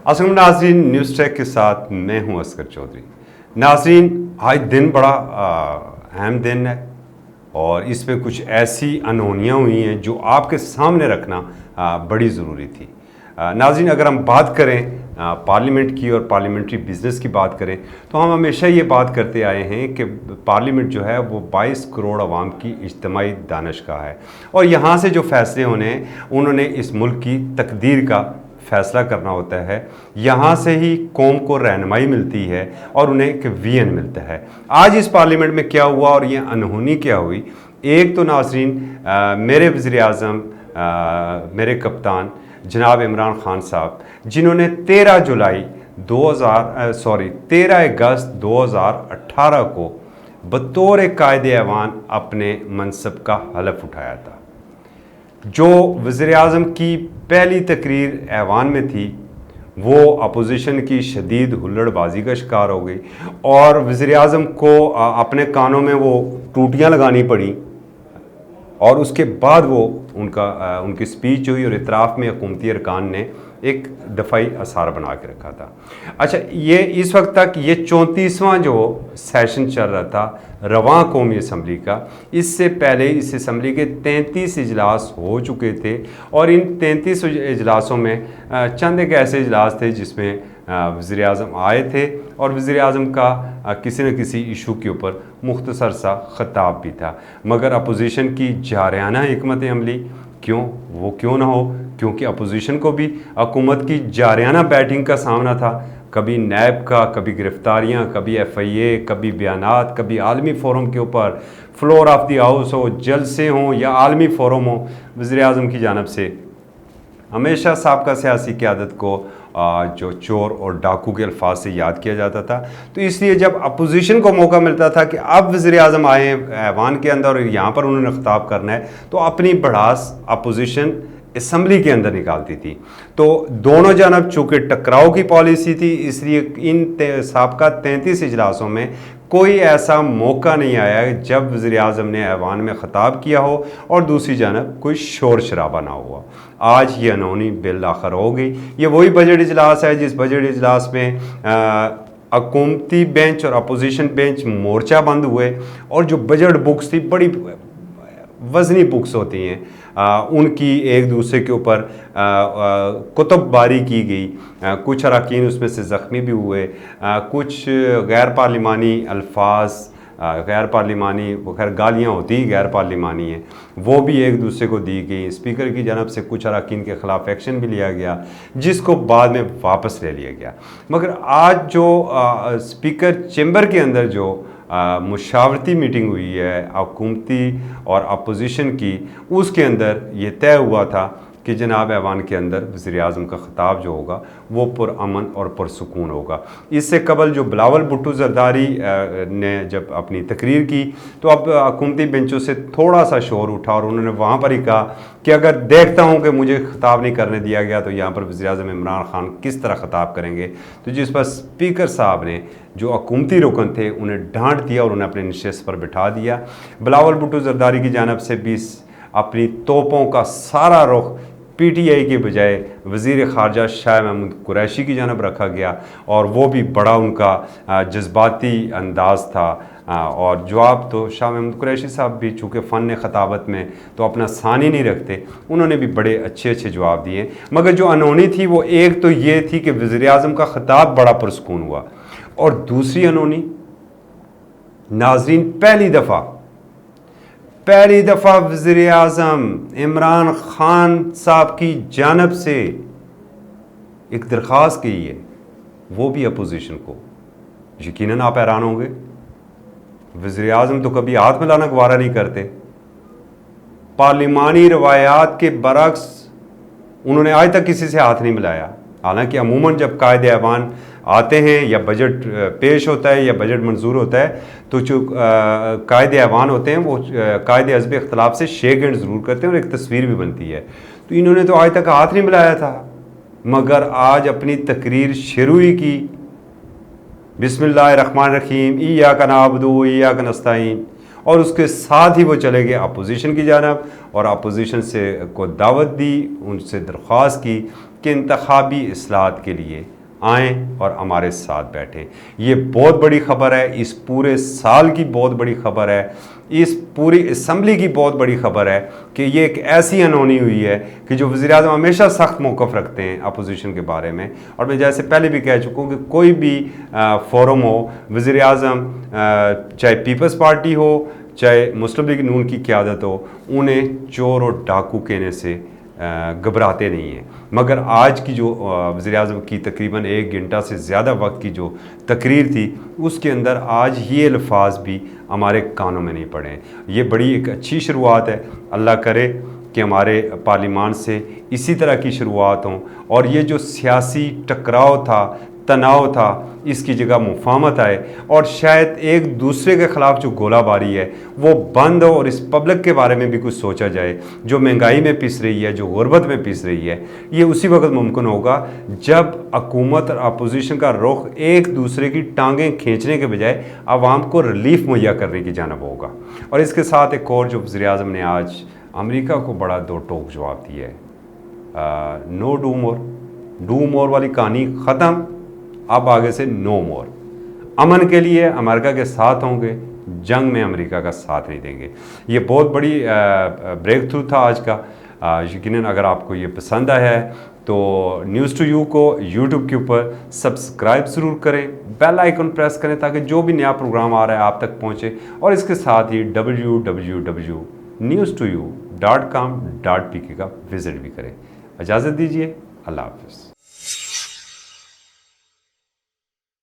असलम नाजरीन, news track के साथ मैं हूं असगर चौधरी। नाजरीन, आज दिन बड़ा अहम दिन है और इसमें कुछ ऐसी अनहोनियाँ हुई हैं जो आपके सामने रखना बड़ी ज़रूरी थी। नाजरीन, अगर हम बात करें पार्लियामेंट की और पार्लियामेंट्री बिज़नेस की बात करें तो हम हमेशा ये बात करते आए हैं कि पार्लियामेंट जो है वो 22 करोड़ आवाम की इज्तिमाई दानिशगाह है और यहाँ से जो फ़ैसले होने हैं उन्होंने इस मुल्क की तकदीर का फ़ैसला करना होता है। यहाँ से ही कौम को रहनुमाई मिलती है और उन्हें एक विजन मिलता है। आज इस पार्लियामेंट में क्या हुआ और ये अनहोनी क्या हुई? एक तो नाजरीन, मेरे वज़ीर-ए-आज़म, मेरे कप्तान जनाब इमरान खान साहब, जिन्होंने 13 अगस्त 2018 को बतौर कायदे ऐवान अपने मनसब का हलफ उठाया था। जो वज़ीर-ए-आज़म की पहली तकरीर ऐवान में थी वो अपोजिशन की शदीद हुल्लड़बाजी का शिकार हो गई और वज़ीर-ए-आज़म को अपने कानों में वो टूटियाँ लगानी पड़ी और उसके बाद वो उनकी स्पीच हुई और इतराफ़ में हुकूमती अरकान ने एक दफ़ाई आसार बना के रखा था। अच्छा, ये इस वक्त तक ये 34वां जो सेशन चल रहा था रवां कौमी असम्बली का। इससे पहले इस असम्बली के 33 इजलास हो चुके थे और इन 33 इजलासों में चंद एक ऐसे इजलास थे जिसमें वज़ीर-ए-आज़म आए थे और वज़ीर-ए-आज़म का किसी न किसी इशू के ऊपर मुख्तसर सा ख़िताब भी था। मगर अपोजिशन की जारयाना हिकमत अमली क्यों ना हो, क्योंकि अपोजिशन को भी हुकूमत की जारयाना बैटिंग का सामना था। कभी नैब का, कभी गिरफ्तारियाँ, कभी FIA, कभी बयानात, कभी आलमी फोरम के ऊपर फ्लोर ऑफ द हाउस हो, जलसे हों या आलमी फोरम हो, वज़ीर-ए-आज़म की जानिब से हमेशा साबका सियासी क़यादत को जो चोर और डाकू के अल्फाज से याद किया जाता था। तो इसलिए जब अपोजिशन को मौका मिलता था कि अब वज़ीर-ए-आज़म आए हैं ऐवान के अंदर और यहाँ पर उन्होंने ख़िताब करना है, तो अपनी भड़ास अपोजिशन असम्बली के अंदर निकालती थी। तो दोनों जानब चूँकि टकराव की पॉलिसी थी, इसलिए इन साबका 33 इजलासों में कोई ऐसा मौका नहीं आया जब वज़ीर-ए-आज़म ने ऐवान में ख़िताब किया हो और दूसरी जानब कोई शोर शराबा ना हुआ। आज ये अनहोनी बिल आखिर हो गई। ये वही बजट इजलास है जिस बजट इजलास में हुकूमती बेंच और अपोजिशन बेंच मोर्चा बंद हुए और जो बजट बुक्स थी, बड़ी वज़नी बुक्स होती हैं, उनकी एक दूसरे के ऊपर कुतुबबारी की गई। कुछ अरकान उसमें से ज़ख्मी भी हुए, कुछ गैर पार्लिमानी अल्फाज, गैर पार्लिमानी खैर गालियाँ होती ही गैर पार्लिमानी हैं, वो भी एक दूसरे को दी गई। स्पीकर की जानब से कुछ अरकान के ख़िलाफ़ एक्शन भी लिया गया जिसको बाद में वापस ले लिया गया। मगर आज जो स्पीकर चैम्बर के अंदर जो मुशावरती मीटिंग हुई है हुकूमती और अपोजिशन की, उसके अंदर ये तय हुआ था कि जनाब ऐवान के अंदर वज़ीर-ए-आज़म का ख़िताब जो होगा वो पुरअमन और पुरसुकून होगा। इससे कबल जो बिलावल भुट्टो ज़रदारी ने जब अपनी तकरीर की तो अब हुकूमती बेंचों से थोड़ा सा शोर उठा और उन्होंने वहाँ पर ही कहा कि अगर देखता हूँ कि मुझे ख़िताब नहीं करने दिया गया तो यहाँ पर वज़ीर-ए-आज़म इमरान खान किस तरह ख़िताब करेंगे। तो जिस पर स्पीकर साहब ने जो हुकूमती रुकन थे उन्हें डांट दिया और उन्हें अपने नशिस्त पर बिठा दिया। बिलावल भुट्टो ज़रदारी की जानब से भी अपनी तोपों का सारा रुख PTI के बजाय वज़ीर ख़ारजा शाह महमूद कुरैशी की जानब रखा गया और वो भी बड़ा उनका जज्बाती अंदाज़ था। और जवाब तो शाह महमूद कुरैशी साहब भी चूँकि फ़न ख़ताबत में तो अपना सानी नहीं रखते, उन्होंने भी बड़े अच्छे जवाब दिए। मगर जो अनहोनी थी वो एक तो ये थी कि वज़ीर-ए-आज़म का ख़िताब बड़ा पुरसुकून हुआ और दूसरी अनहोनी नाजरीन, पहली दफ़ा वज़ीर-ए-आज़म इमरान खान साहब की जानब से एक दरख्वास्त की है, वो भी अपोजिशन को। यकीनन आप हैरान होंगे, वज़ीर-ए-आज़म तो कभी हाथ मिलाना गवारा नहीं करते। पार्लिमानी रवायात के बरक्स उन्होंने आज तक किसी से हाथ नहीं मिलाया। हालांकि अमूमन जब कायदे ऐवान आते हैं या बजट पेश होता है या बजट मंजूर होता है तो जो कायदे ऐवान होते हैं वो कायदे हज़्ब इख्तिलाफ से शेक हैंड ज़रूर करते हैं और एक तस्वीर भी बनती है। तो इन्होंने तो आज तक हाथ नहीं मिलाया था, मगर आज अपनी तकरीर शुरू ही की बिस्मिल्लाहिर्रहमानिर्रहीम, इय्याका नअबुदु व इय्याका नस्तईन और उसके साथ ही वो चले गए अपोजिशन की जानब और अपोजिशन से को दावत दी, उनसे दरख्वास्त की कि इंतखाबी इस्लाहात के लिए आएँ और हमारे साथ बैठें। ये बहुत बड़ी ख़बर है, इस पूरे साल की बहुत बड़ी ख़बर है, इस पूरी असम्बली की बहुत बड़ी ख़बर है कि ये एक ऐसी अनहोनी हुई है कि जो वज़ीर-ए-आज़म हमेशा सख्त मौक़िफ़ रखते हैं अपोजिशन के बारे में। और मैं जैसे पहले भी कह चुका हूँ कि कोई भी फोरम हो, वज़ीर-ए-आज़म चाहे पीपल्स पार्टी हो चाहे मुस्लिम लीग नून की क़यादत हो, उन्हें चोर और डाकू कहने से घबराते नहीं हैं। मगर आज की जो वज़ीर-ए-आज़म की तकरीबन 1 घंटा से ज़्यादा वक्त की जो तकरीर थी, उसके अंदर आज ये अल्फाज भी हमारे कानों में नहीं पड़े। ये बड़ी एक अच्छी शुरुआत है। अल्लाह करे कि हमारे पार्लिमान से इसी तरह की शुरुआत हों और ये जो सियासी टकराव था, तनाव था, इसकी जगह मुफाहमत आए और शायद एक दूसरे के ख़िलाफ़ जो गोलाबारी है वो बंद हो और इस पब्लिक के बारे में भी कुछ सोचा जाए जो महंगाई में पिस रही है, जो गुर्बत में पिस रही है। ये उसी वक्त मुमकिन होगा जब हुकूमत और अपोजिशन का रुख एक दूसरे की टांगें खींचने के बजाय आवाम को रिलीफ मुहैया करने की जानब होगा। और इसके साथ एक और जो वज़ीर-ए-आज़म ने आज अमेरिका को बड़ा दो टोक जवाब दिया है, नो डू मोर वाली कहानी ख़त्म, अब आगे से नो मोर। अमन के लिए अमेरिका के साथ होंगे, जंग में अमेरिका का साथ नहीं देंगे। ये बहुत बड़ी ब्रेक थ्रू था आज का। यकीनन अगर आपको ये पसंद आया है तो न्यूज़ टू यू को यूट्यूब के ऊपर सब्सक्राइब ज़रूर करें, बेल आइकन प्रेस करें ताकि जो भी नया प्रोग्राम आ रहा है आप तक पहुँचे। और इसके साथ ही www.newstoyou.com.pk का विज़िट भी करें। इजाज़त दीजिए, अल्लाह हाफ़िज़।